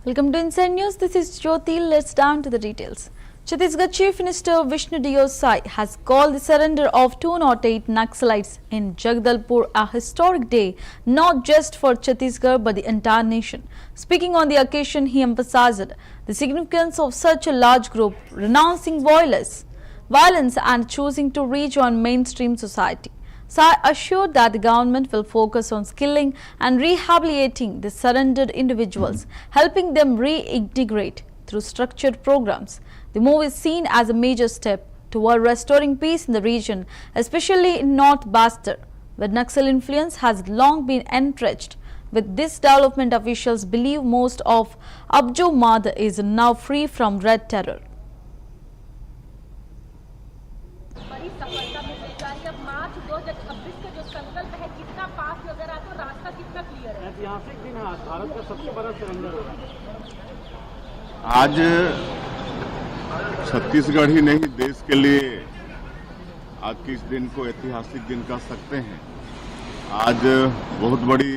Welcome to Inside News. This is Jyoti. Let's down to the details. Chhattisgarh Chief Minister Vishnu Deo Sai has called the surrender of 208 Naxalites in Jagdalpur a historic day, not just for Chhattisgarh but the entire nation. Speaking on the occasion, he emphasized the significance of such a large group renouncing violence and choosing to rejoin mainstream society. Sai assured that the government will focus on skilling and rehabilitating the surrendered individuals, helping them reintegrate through structured programs. The move is seen as a major step toward restoring peace in the region, especially in North Bastar, where Naxal influence has long been entrenched. With this development, officials believe most of Abjo Madh is now free from red terror. बड़ी सफलता मिलने जा रही है। अब मार्च 2026 का जो संकल्प है, कितना पास नजर आता है, रास्ता कितना क्लियर है? ऐतिहासिक दिन है, भारत का सबसे बड़ा सरेंडर होगा। आज छत्तीसगढ़ ही नहीं देश के लिए आज के इस दिन को ऐतिहासिक दिन कह सकते हैं। आज बहुत बड़ी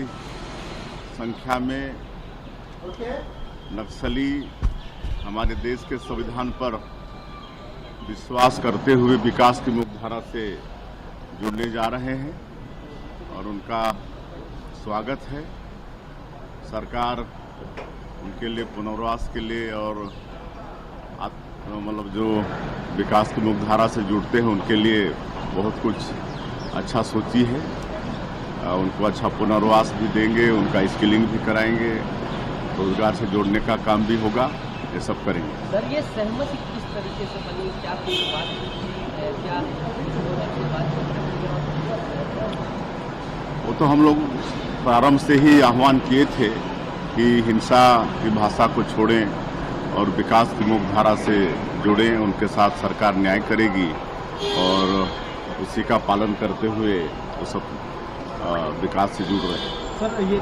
संख्या में नक्सली हमारे देश के संविधान पर विश्वास करते हुए विकास की मुख्यधारा से जुड़ने जा रहे हैं और उनका स्वागत है। सरकार उनके लिए पुनर्वास के लिए और मतलब जो विकास की मुख्यधारा से जुड़ते हैं उनके लिए बहुत कुछ अच्छा सोची है। उनको अच्छा पुनर्वास भी देंगे, उनका स्किलिंग भी कराएंगे, रोजगार से जोड़ने का काम भी होगा, ये सब करेंगे। सर, ये सहमति किस तरीके से बनी, क्या कुछ बात है, क्या वो तो हम लोग प्रारंभ से ही आह्वान किए थे कि हिंसा की भाषा को छोड़ें और विकास की मुख्यधारा से जुड़ें। उनके साथ सरकार न्याय करेगी और उसी का पालन करते हुए वो सब विकास से जुड़ रहे हैं। सर, ये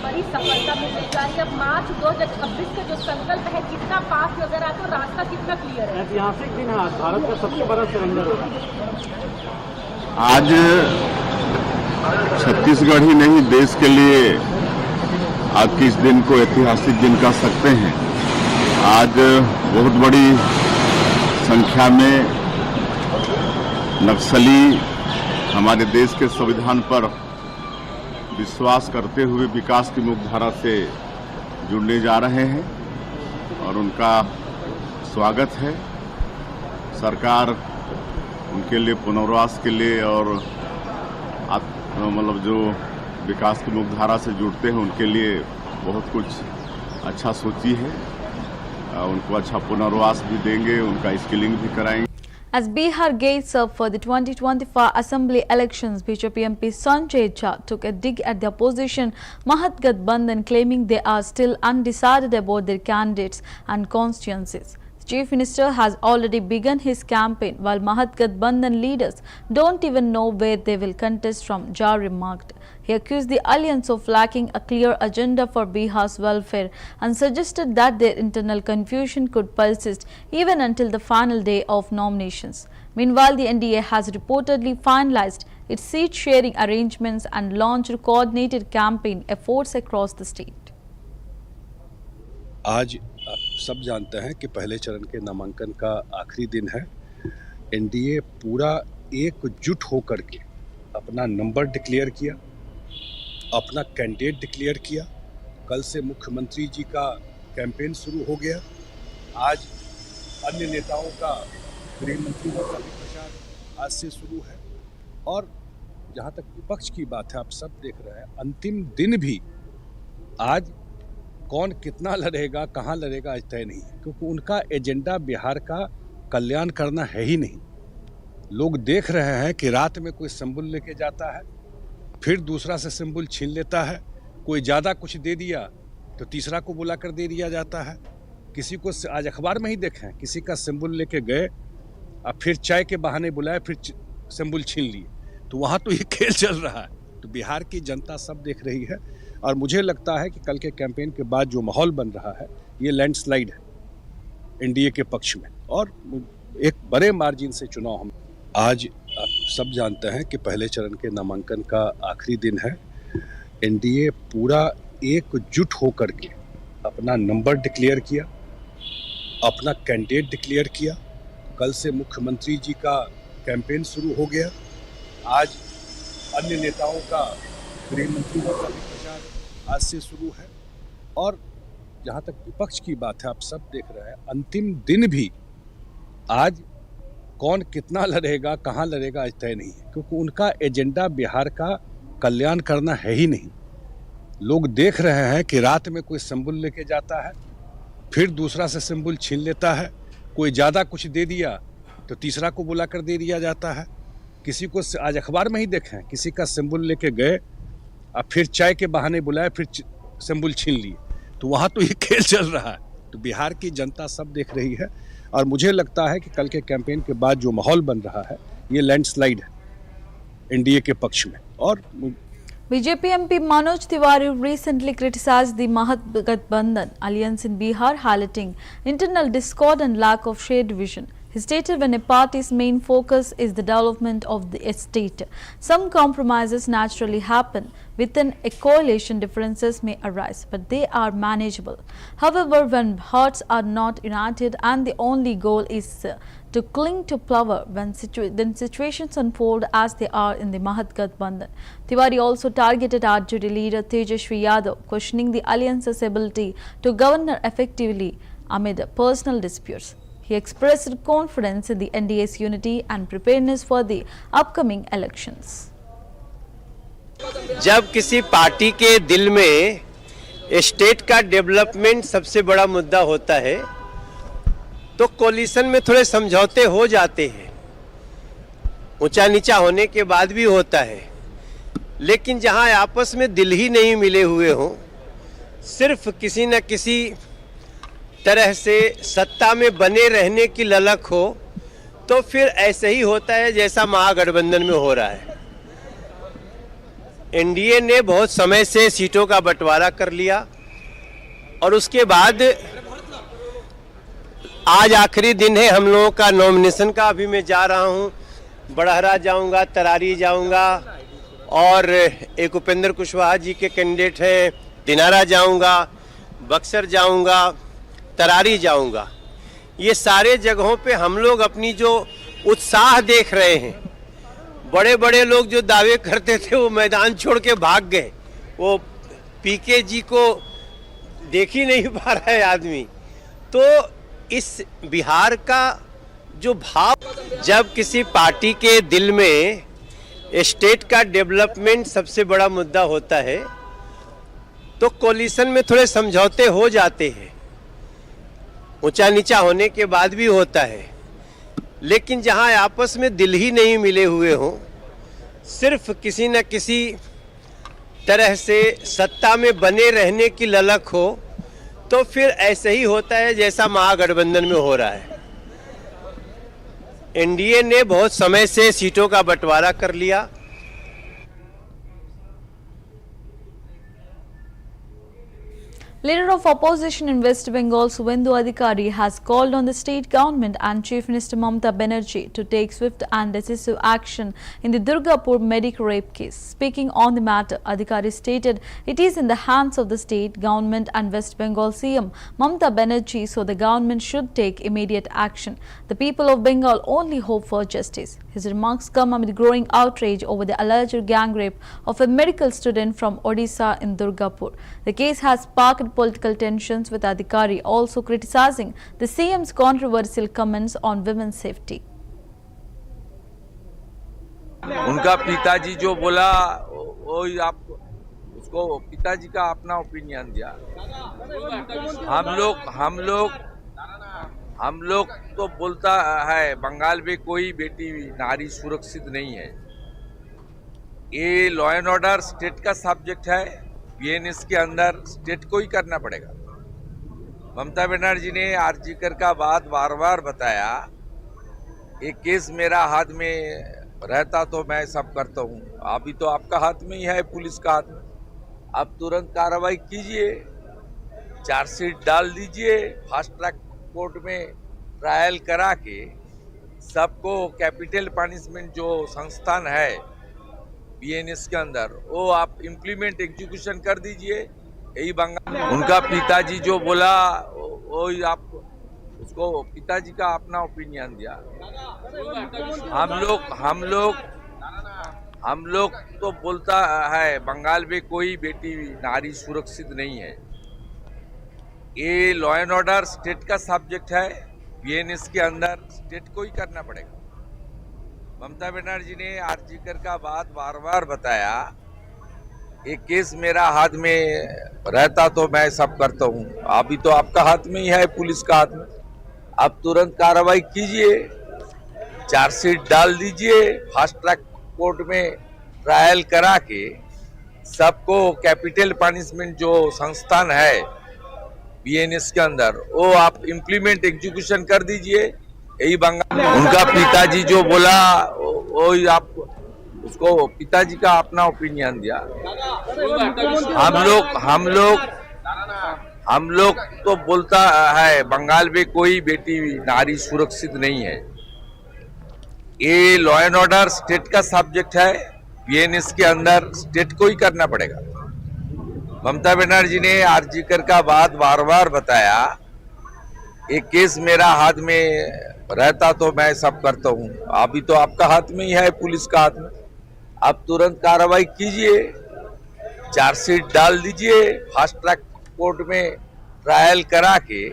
बड़ी सफलता मिलने जा रही है। अब मार्च 2026 का जो संकल्प है, कितना पास नजर आता है, रास्ता कितना क्लियर है? ऐतिहासिक दिन है, भारत का सबसे बड़ा सरेंडर होगा। आज छत्तीसगढ़ ही नहीं देश के लिए आज के इस दिन को ऐतिहासिक दिन कह सकते हैं। आज बहुत बड़ी संख्या में नक्सली हमारे देश के संविधान पर विश्वास करते हुए विकास की मुख्यधारा से जुड़ने जा रहे हैं और उनका स्वागत है। सरकार उनके लिए पुनर्वास के लिए और मतलब जो विकास की मुख्यधारा से जुड़ते हैं उनके लिए बहुत कुछ अच्छा सोची है। उनको अच्छा पुनर्वास भी देंगे, उनका स्किलिंग भी कराएंगे। As Bihar gates up for the 2025 Assembly elections, BJP MP Sanjay Jha took a dig at the opposition Mahagathbandhan, claiming they are still undecided about their candidates and constituencies. The Chief Minister has already begun his campaign, while Mahagathbandhan leaders don't even know where they will contest from, Jha remarked. He accused the alliance of lacking a clear agenda for Bihar's welfare and suggested that their internal confusion could persist even until the final day of nominations. Meanwhile, the NDA has reportedly finalized its seat-sharing arrangements and launched coordinated campaign efforts across the state. आज आप सब जानते हैं कि पहले चरण के नामांकन का आखिरी दिन है। एनडीए पूरा एकजुट होकर के अपना नंबर डिक्लेयर किया, अपना कैंडिडेट डिक्लेयर किया। कल से मुख्यमंत्री जी का कैंपेन शुरू हो गया। आज अन्य नेताओं का, गृह मंत्री का भी प्रचार आज से शुरू है। और जहां तक विपक्ष की बात है, आप सब देख रहे हैं, अंतिम दिन भी आज कौन कितना लड़ेगा, कहाँ लड़ेगा, आज तय नहीं है, क्योंकि उनका एजेंडा बिहार का कल्याण करना है ही नहीं। लोग देख रहे हैं कि रात में कोई सिंबल लेके जाता है, फिर दूसरा से सिंबल छीन लेता है, कोई ज़्यादा कुछ दे दिया तो तीसरा को बुला कर दे दिया जाता है। किसी को आज अखबार में ही देखें, किसी का सिंबल लेके गए और फिर चाय के बहाने बुलाए, फिर सिंबल छीन लिए। तो वहाँ तो ये खेल चल रहा है। तो बिहार की जनता सब देख रही है और मुझे लगता है कि कल के कैंपेन के बाद जो माहौल बन रहा है, ये लैंडस्लाइड है एनडीए के पक्ष में और एक बड़े मार्जिन से चुनाव हम। आज आप सब जानते हैं कि पहले चरण के नामांकन का आखिरी दिन है। एनडीए पूरा एकजुट होकर के अपना नंबर डिक्लेयर किया, अपना कैंडिडेट डिक्लेयर किया। कल से मुख्यमंत्री जी का कैंपेन शुरू हो गया। आज अन्य नेताओं का, गृह मंत्री जी का भी प्रचार आज से शुरू है। और जहाँ तक विपक्ष की बात है, आप सब देख रहे हैं, अंतिम दिन भी आज कौन कितना लड़ेगा, कहाँ लड़ेगा, आज तय नहीं है, क्योंकि उनका एजेंडा बिहार का कल्याण करना है ही नहीं। लोग देख रहे हैं कि रात में कोई सिंबल लेके जाता है, फिर दूसरा से सिंबल छीन लेता है, कोई ज़्यादा कुछ दे दिया तो तीसरा को बुला कर दे दिया जाता है। किसी को आज अखबार में ही देखें, किसी का सिंबल लेके गए और फिर चाय के बहाने बुलाए, फिर सिंबल छीन लिए। तो वहाँ तो ये खेल चल रहा है। तो बिहार की जनता सब देख रही है और मुझे लगता है कि कल के कैंपेन के बाद जो माहौल बन रहा है, ये लैंडस्लाइड है एनडीए के पक्ष में। और BJP MP Manoj Tiwari recently criticized the Mahagathbandhan alliance in Bihar, highlighting internal discord and lack of shared vision. He stated when a party's main focus is the development of the state, some compromises naturally happen. Within a coalition, differences may arise, but they are manageable. However, when hearts are not united and the only goal is to cling to power, then situations unfold as they are in the Mahagathbandhan. Tiwari also targeted RJD leader Tejashwi Yadav, questioning the alliance's ability to govern effectively amid personal disputes. He expressed confidence in the NDA's unity and preparedness for the upcoming elections. जब किसी party के दिल में state का development सबसे बड़ा मुद्दा होता है तो कोलिशन में थोड़े समझौते हो जाते हैं, ऊंचा नीचा होने के बाद भी होता है। लेकिन जहां आपस में दिल ही नहीं मिले हुए हों, सिर्फ किसी न किसी तरह से सत्ता में बने रहने की ललक हो, तो फिर ऐसे ही होता है जैसा महागठबंधन में हो रहा है। एनडीए ने बहुत समय से सीटों का बंटवारा कर लिया और उसके बाद आज आखिरी दिन है हम लोगों का नॉमिनेशन का। अभी मैं जा रहा हूं, बड़हरा जाऊंगा, तरारी जाऊंगा और एक उपेंद्र कुशवाहा जी के कैंडिडेट हैं, दिनारा जाऊंगा, बक्सर जाऊंगा, तरारी जाऊंगा। ये सारे जगहों पे हम लोग अपनी जो उत्साह देख रहे हैं, बड़े बड़े लोग जो दावे करते थे वो मैदान छोड़ के भाग गए। वो पीके जी को देख ही नहीं पा रहा है आदमी। तो इस बिहार का जो भाव, जब किसी पार्टी के दिल में स्टेट का डेवलपमेंट सबसे बड़ा मुद्दा होता है तो कोलिशन में थोड़े समझौते हो जाते हैं, ऊंचा नीचा होने के बाद भी होता है। लेकिन जहां आपस में दिल ही नहीं मिले हुए हों, सिर्फ किसी न किसी तरह से सत्ता में बने रहने की ललक हो, तो फिर ऐसे ही होता है जैसा महागठबंधन में हो रहा है। एनडीए ने बहुत समय से सीटों का बंटवारा कर लिया। Leader of opposition in West Bengal, Suvendu Adhikari, has called on the state government and Chief Minister Mamata Banerjee to take swift and decisive action in the Durgapur medic rape case. Speaking on the matter, Adhikari stated it is in the hands of the state government and West Bengal CM Mamata Banerjee, so the government should take immediate action. The people of Bengal only hope for justice. His remarks come amid growing outrage over the alleged gang rape of a medical student from Odisha in Durgapur. The case has sparked political tensions, with Adhikari also criticizing the CM's controversial comments on women's safety. उनका पिताजी जो बोला वो आप उसको पिताजी का अपना ओपिनियन दिया। हम लोग तो बोलता है बंगाल में कोई बेटी नारी सुरक्षित नहीं है। ये लॉ एंड ऑर्डर स्टेट का सब्जेक्ट है, बीएनएस के अंदर स्टेट को ही करना पड़ेगा। ममता बनर्जी ने आरजीकर का बात बार बार बताया, एक केस मेरा हाथ में रहता तो मैं सब करता हूँ, अभी तो आपका हाथ में ही है, पुलिस का हाथ में। आप तुरंत कार्रवाई कीजिए, चार्जशीट डाल दीजिए, फास्ट ट्रैक कोर्ट में ट्रायल करा के सबको कैपिटल पनिशमेंट जो संस्थान है बीएनएस के अंदर वो आप इम्प्लीमेंट एग्जीक्यूशन कर दीजिए। यही बंगाल। उनका पिताजी जो बोला वो आप उसको पिताजी का अपना ओपिनियन दिया। हम लोग तो बोलता है बंगाल में कोई बेटी नारी सुरक्षित नहीं है। ये लॉ एंड ऑर्डर स्टेट का सब्जेक्ट है। बीएनएस के अंदर स्टेट को ही करना पड़ेगा। ममता बनर्जी ने आरजीकर का बात बार बार बताया। एक केस मेरा हाथ में रहता तो मैं सब करता हूँ। अभी तो आपका हाथ में ही है, पुलिस का हाथ में। आप तुरंत कार्रवाई कीजिए, चार्जशीट डाल दीजिए, फास्ट ट्रैक कोर्ट में ट्रायल करा के सबको कैपिटल पनिशमेंट जो संस्थान है बीएनएस के अंदर वो आप इम्प्लीमेंट एग्जीक्यूशन कर दीजिए। यही बंगाल। उनका पिताजी जो बोला वो आप उसको पिताजी का अपना ओपिनियन दिया। हम लोग तो बोलता है बंगाल में कोई बेटी नारी सुरक्षित नहीं है। ये लॉ एंड ऑर्डर स्टेट का सब्जेक्ट है। बीएनएस के अंदर स्टेट को ही करना पड़ेगा। ममता बनर्जी ने आरजीकर का बात बार बार बताया। एक केस मेरा हाथ में रहता तो मैं सब करता हूँ। अभी तो आपका हाथ में ही है, पुलिस का हाथ में। आप तुरंत कार्रवाई कीजिए, चार्जशीट डाल दीजिए, फास्ट ट्रैक कोर्ट में ट्रायल करा के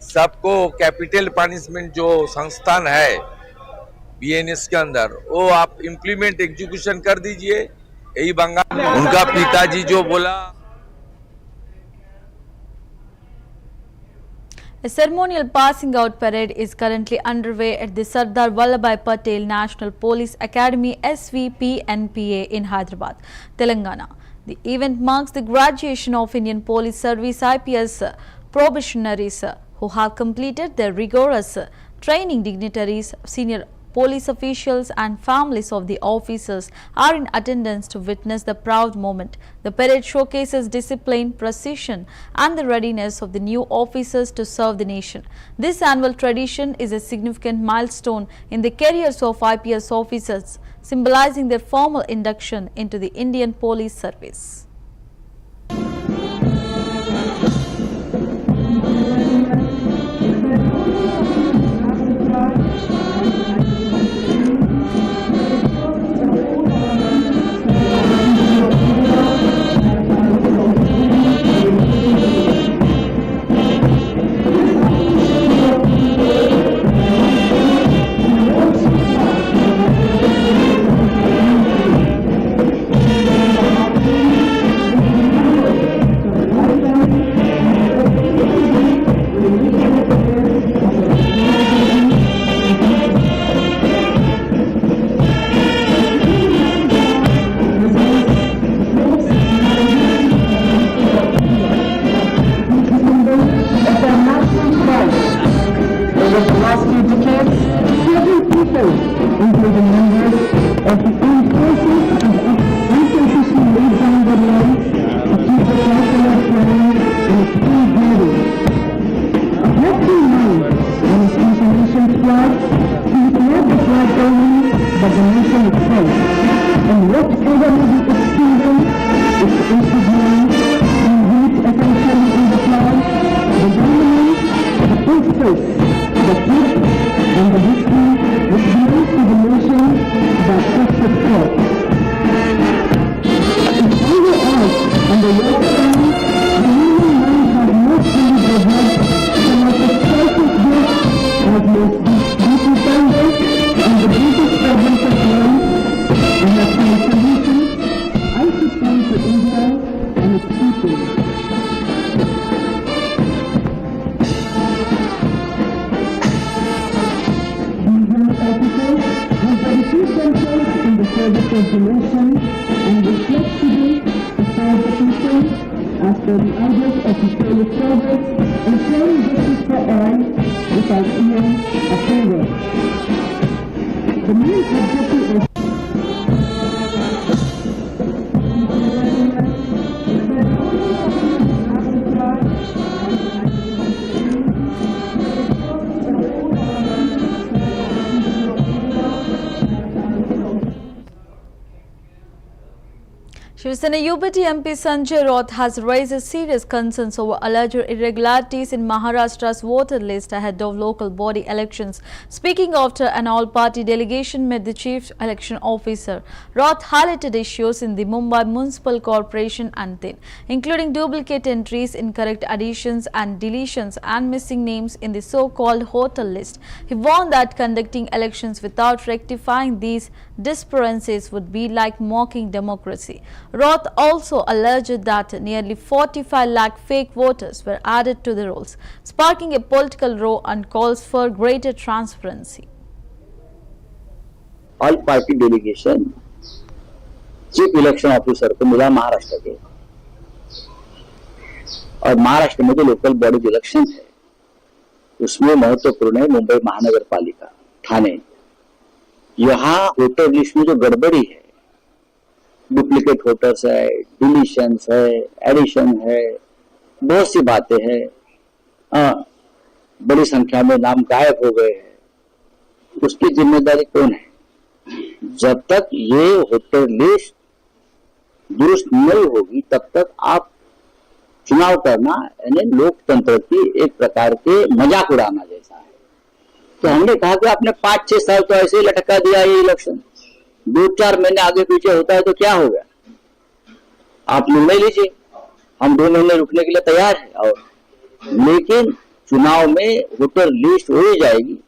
सबको कैपिटल पनिशमेंट जो संस्थान है बीएनएस के अंदर वो आप इम्प्लीमेंट एग्जीक्यूशन कर दीजिए। यही बंगाल। उनका पिताजी जो बोला। A ceremonial passing out parade is currently underway at the Sardar Vallabhbhai Patel National Police Academy SVPNPA in Hyderabad, Telangana. The event marks the graduation of Indian Police Service IPS probationaries who have completed their rigorous training. Dignitaries, senior police officials and families of the officers are in attendance to witness the proud moment. The parade showcases discipline, precision and the readiness of the new officers to serve the nation. This annual tradition is a significant milestone in the careers of IPS officers, symbolizing their formal induction into the Indian Police Service. Shiv Sena UBT MP Sanjay Raut has raised serious concerns over alleged irregularities in Maharashtra's voter list ahead of local body elections. Speaking after an all-party delegation met the Chief Election Officer, Raut highlighted issues in the Mumbai Municipal Corporation and then, including duplicate entries, incorrect additions and deletions and missing names in the so-called voter list. He warned that conducting elections without rectifying these discrepancies would be like mocking democracy. Raut also alleged that nearly 45 lakh fake voters were added to the rolls, sparking a political row and calls for greater transparency. All party delegation chief election officer को मिला महाराष्ट्र के, और महाराष्ट्र में जो local body election है उसमें महत्वपूर्ण है मुंबई महानगर पालिका ठाणे। यहाँ वोटर लिस्ट में जो गड़बड़ी है, डुप्लीकेट वोटर्स है, डिलीशंस है, एडिशन है, बहुत सी बातें हैं, बड़ी संख्या में नाम गायब हो गए हैं, उसकी जिम्मेदारी कौन है? जब तक ये वोटर लिस्ट दुरुस्त नहीं होगी तब तक आप चुनाव करना यानी लोकतंत्र की एक प्रकार के मजाक उड़ाना जैसा है। तो हमने कहा कि आपने 5-6 साल तो ऐसे ही लटका दिया ये इलेक्शन, 2-4 महीने आगे पीछे होता है तो क्या हो गया? आप निर्णय लीजिए, हम 2 महीने रुकने के लिए तैयार है, और लेकिन चुनाव में वोटर लिस्ट हो ही जाएगी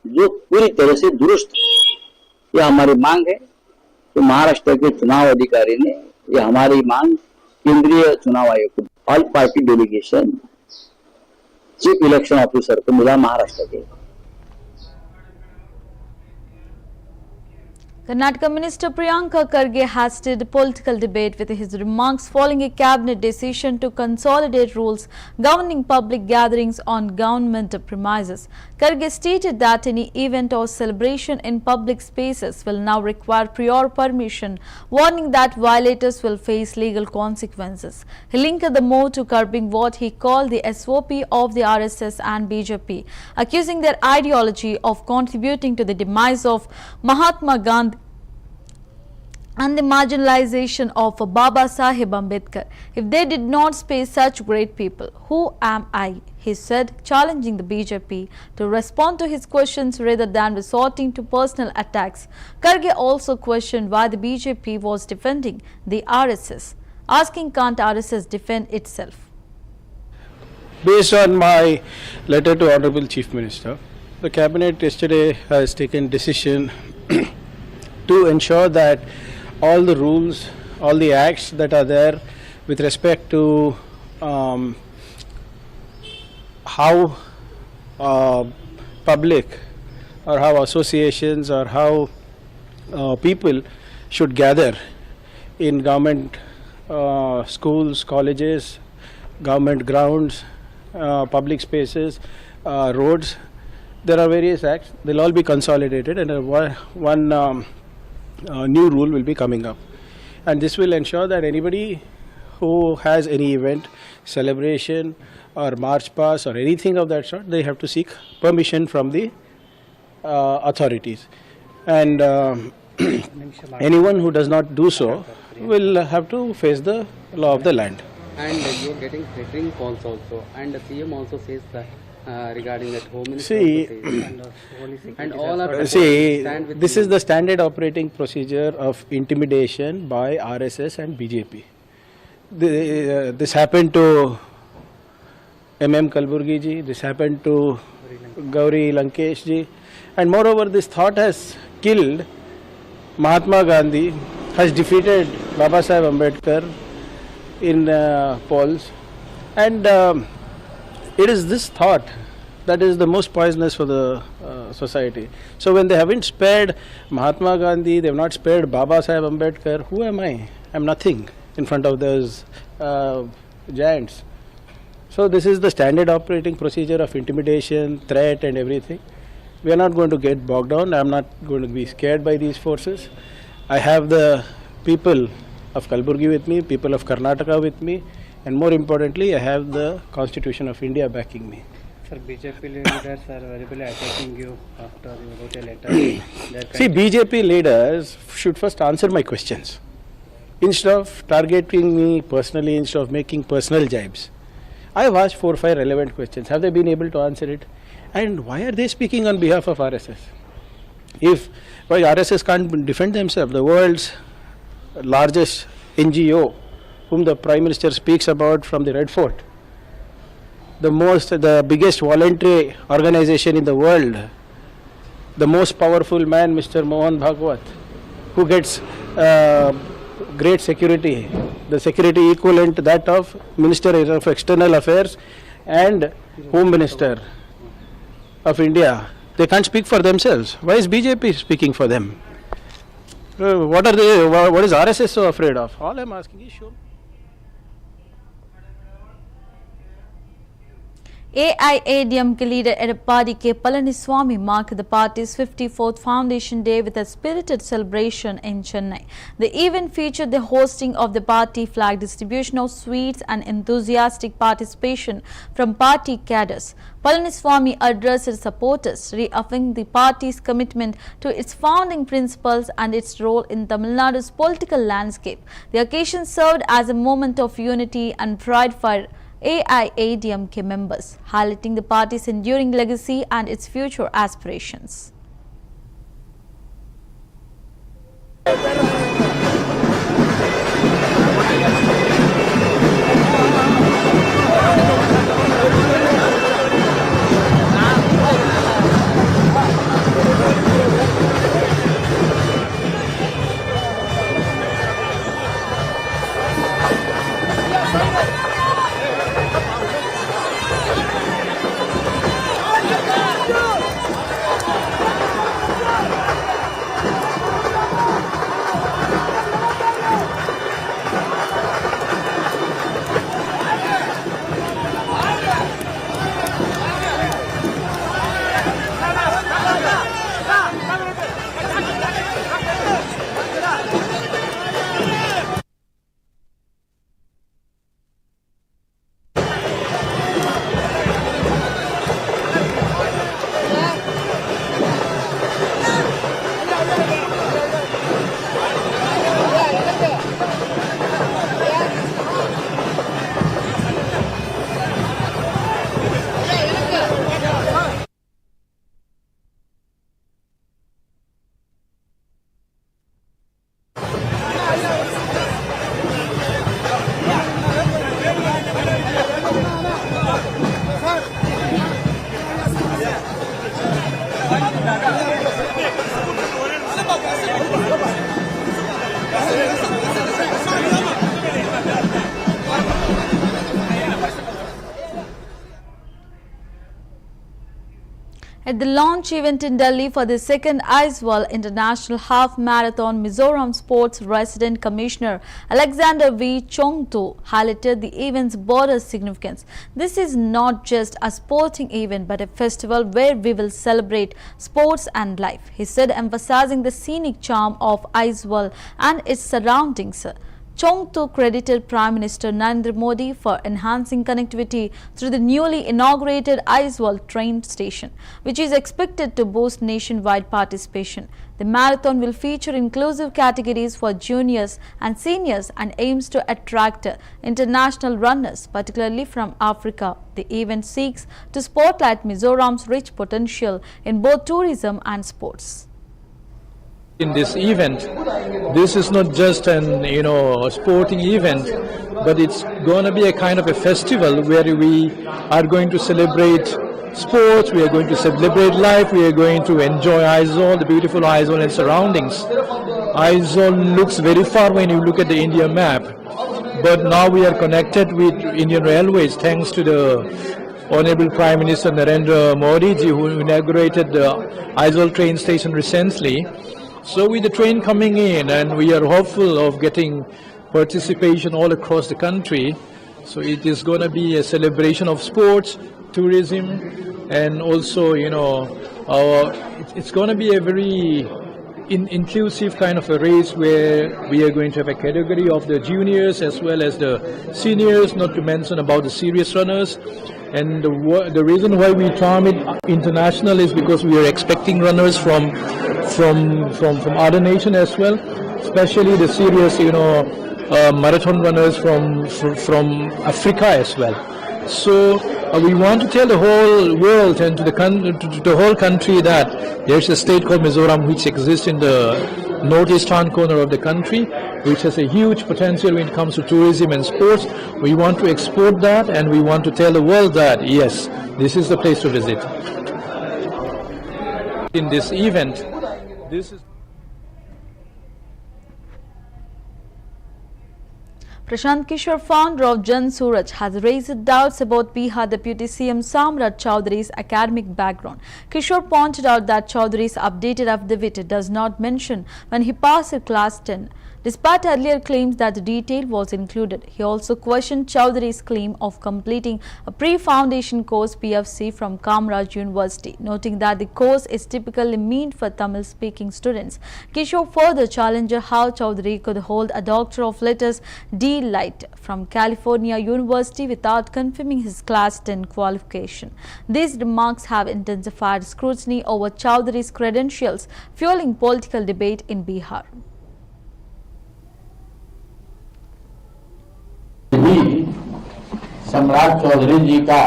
जो पूरी तरह से दुरुस्त है। यह हमारी मांग है। तो महाराष्ट्र के चुनाव अधिकारी ने यह हमारी मांग केंद्रीय चुनाव आयोग को, all party delegation chief election officer को मिला महाराष्ट्र के। Karnataka Minister Priyanka Kharge has stirred political debate with his remarks following a cabinet decision to consolidate rules governing public gatherings on government premises. Kharge stated that any event or celebration in public spaces will now require prior permission, warning that violators will face legal consequences. He linked the move to curbing what he called the SOP of the RSS and BJP, accusing their ideology of contributing to the demise of Mahatma Gandhi and the marginalization of Baba Saheb Ambedkar. If they did not space such great people, who am I? He said, challenging the BJP to respond to his questions rather than resorting to personal attacks. Kharge also questioned why the BJP was defending the RSS, asking can't RSS defend itself? Based on my letter to Honorable Chief Minister, the Cabinet yesterday has taken decision to ensure that all the rules, all the acts that are there with respect to how public or how associations or how people should gather in government schools, colleges, government grounds, public spaces, roads. There are various acts. They'll all be consolidated, and one new rule will be coming up. And this will ensure that anybody who has any event, celebration or march pass or anything of that sort, they have to seek permission from the authorities. And anyone who does not do so will have to face the law of the land. And you are getting threatening calls also, and the CM also says that regarding that Home Minister See, also says, and all are see, stand with this you. is the standard operating procedure of intimidation by RSS and BJP. This happened to MM Kalburgi ji, this happened to Gauri Lankesh ji, and moreover this thought has killed Mahatma Gandhi, has defeated Baba Saheb Ambedkar in polls, and it is this thought that is the most poisonous for the society. So when they haven't spared Mahatma Gandhi, they have not spared Baba Saheb Ambedkar, who am I? I am nothing in front of those giants. So this is the standard operating procedure of intimidation, threat and everything. We are not going to get bogged down. I am not going to be scared by these forces. I have the people of Kalburgi with me, people of Karnataka with me, and more importantly, I have the Constitution of India backing me. Sir, BJP leaders are verbally attacking you after you wrote a letter. See, BJP leaders should first answer my questions. instead of targeting me personally, instead of making personal jibes, I have asked 4 or 5 relevant questions. Have they been able to answer it? And why are they speaking on behalf of RSS? If why RSS can't defend themselves, the world's largest NGO, whom the Prime Minister speaks about from the Red Fort, the biggest voluntary organization in the world, the most powerful man, Mr. Mohan Bhagwat, who gets great security, the security equivalent to that of Minister of External Affairs and Home Minister of India. They can't speak for themselves. Why is BJP speaking for them? What is RSS so afraid of? All I'm asking is show. AIADMK leader Edappadi K. Palaniswamy marked the party's 54th Foundation Day with a spirited celebration in Chennai. The event featured the hosting of the party flag, distribution of sweets and enthusiastic participation from party cadres. Palaniswamy addressed its supporters, reaffirming the party's commitment to its founding principles and its role in Tamil Nadu's political landscape. The occasion served as a moment of unity and pride for AIADMK members, highlighting the party's enduring legacy and its future aspirations. At the launch event in Delhi for the second Aizawl International Half Marathon, Mizoram Sports Resident Commissioner Alexander V. Chongtu highlighted the event's broader significance. This is not just a sporting event but a festival where we will celebrate sports and life, he said, emphasizing the scenic charm of Aizawl and its surroundings. Chongtu credited Prime Minister Narendra Modi for enhancing connectivity through the newly inaugurated Aizawl train station, which is expected to boost nationwide participation. The marathon will feature inclusive categories for juniors and seniors and aims to attract international runners, particularly from Africa. The event seeks to spotlight Mizoram's rich potential in both tourism and sports. In this event, this is not just an a sporting event, but it's going to be a kind of a festival where we are going to celebrate sports, we are going to celebrate life, we are going to enjoy Aizawl, the beautiful Aizawl and surroundings. Aizawl looks very far when you look at the India map, but now we are connected with Indian Railways thanks to the Honorable Prime Minister Narendra Modi ji, who inaugurated the Aizawl train station recently. So with the train coming in, and we are hopeful of getting participation all across the country, so it is going to be a celebration of sports, tourism, and also, it's going to be a very inclusive kind of a race where we are going to have a category of the juniors as well as the seniors, not to mention about the serious runners. And the reason why we term it international is because we are expecting runners from other nations as well, especially the serious, marathon runners from Africa as well. So we want to tell the whole world and to the whole country that there's a state called Mizoram which exists in the northeastern corner of the country, which has a huge potential when it comes to tourism and sports. We want to export that, and we want to tell the world that yes, this is the place to visit. In this event, this is Prashant Kishore, founder of Jan Suraj, has raised doubts about Bihar Deputy CM Samrat Chowdhury's academic background. Kishore pointed out that Chowdhury's updated affidavit does not mention when he passed class 10, despite earlier claims that the detail was included. He also questioned Chowdhury's claim of completing a pre-foundation course PFC from Kamraj University, noting that the course is typically meant for Tamil-speaking students. Kishore further challenged how Chowdhury could hold a Doctor of Letters D. Light from California University without confirming his class 10 qualification. These remarks have intensified scrutiny over Chowdhury's credentials, fueling political debate in Bihar. सम्राट चौधरी जी का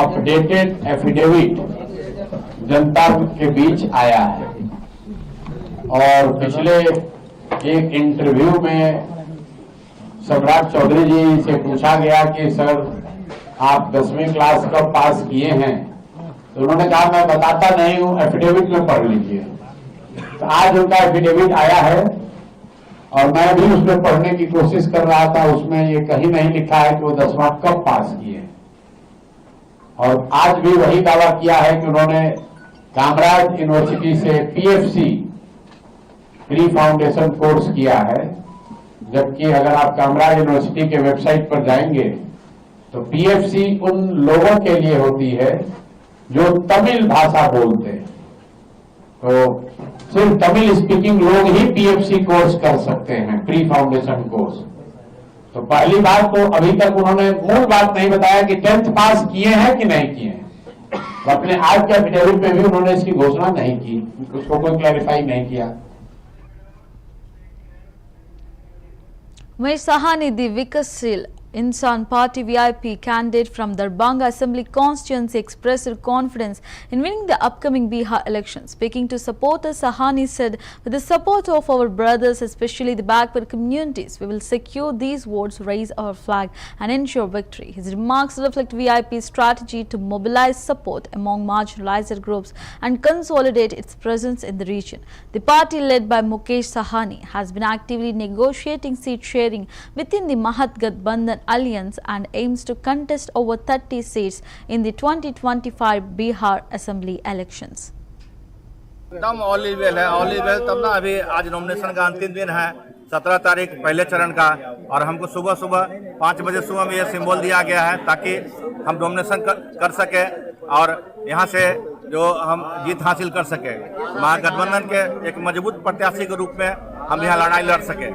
updated affidavit जनता के बीच आया है और पिछले एक interview में सम्राट चौधरी जी से पूछा गया कि सर आप 10वीं क्लास कब पास किए हैं, तो उन्होंने कहा मैं बताता नहीं हूं, एफिडेविट में पढ़ लीजिए। तो आज उनका एफिडेविट आया है और मैं भी उसमें पढ़ने की कोशिश कर रहा था, उसमें ये कहीं नहीं लिखा है कि वो 10वां कब पास किए। और आज भी वही दावा किया है कि उन्होंने कामराज यूनिवर्सिटी से पीएफसी प्री फाउंडेशन कोर्स किया है, जबकि अगर आप कामराज यूनिवर्सिटी के वेबसाइट पर जाएंगे तो पीएफसी उन लोगों के लिए होती है जो तमिल भाषा बोलते हैं, तो सिर्फ तमिल स्पीकिंग लोग ही पीएफसी कोर्स कर सकते हैं, प्री फाउंडेशन कोर्स। तो पहली बात तो अभी तक उन्होंने मूल बात नहीं बताया कि 10th पास किए हैं कि नहीं किए हैं। तो अपने आज के एफिडेविट में भी उन्होंने इसकी घोषणा नहीं की, उसको कोई क्लैरिफाई नहीं किया। Umesh Sahani, the Vikasil Insan Party VIP candidate from Darbhanga Assembly constituency, expressed confidence in winning the upcoming Bihar election. Speaking to supporters, Sahani said, with the support of our brothers, especially the backward communities, we will secure these votes, raise our flag and ensure victory. His remarks reflect VIP's strategy to mobilize support among marginalized groups and consolidate its presence in the region. The party led by Mukesh Sahani has been actively negotiating seat sharing within the Mahat Gathbandhan Alliance and aims to contest over 30 seats in the 2025 Bihar Assembly elections. एकदम all is well है, all is well. तब ना अभी आज nomination का अंतिम दिन है, 17 तारीख पहले चरण का, और हमको सुबह सुबह 5 बजे सुबह में ये सिंबल दिया गया है ताकि हम नॉमिनेशन कर सके और यहाँ से जो हम जीत हासिल कर सके, महागठबंधन के एक मजबूत प्रत्याशी के रूप में हम यहाँ लड़ाई लड़ सके।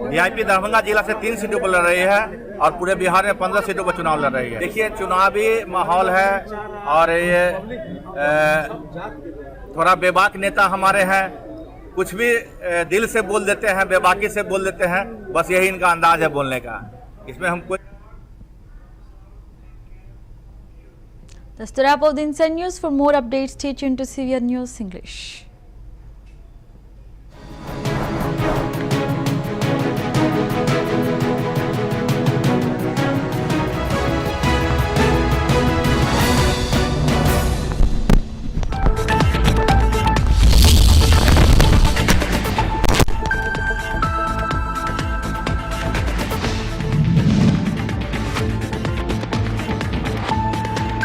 वीआईपी दरभंगा जिला से 3 सीटों पर लड़ रही है और पूरे बिहार में 15 सीटों पर चुनाव लड़ रही है। देखिए चुनावी माहौल है और ये थोड़ा बेबाक नेता हमारे हैं, कुछ भी दिल से बोल देते हैं, बेबाकी से बोल देते हैं, बस यही इनका अंदाज है बोलने का। इसमें हम कोई That's the wrap of the Inside News. For more updates, stay tuned to CVR News English.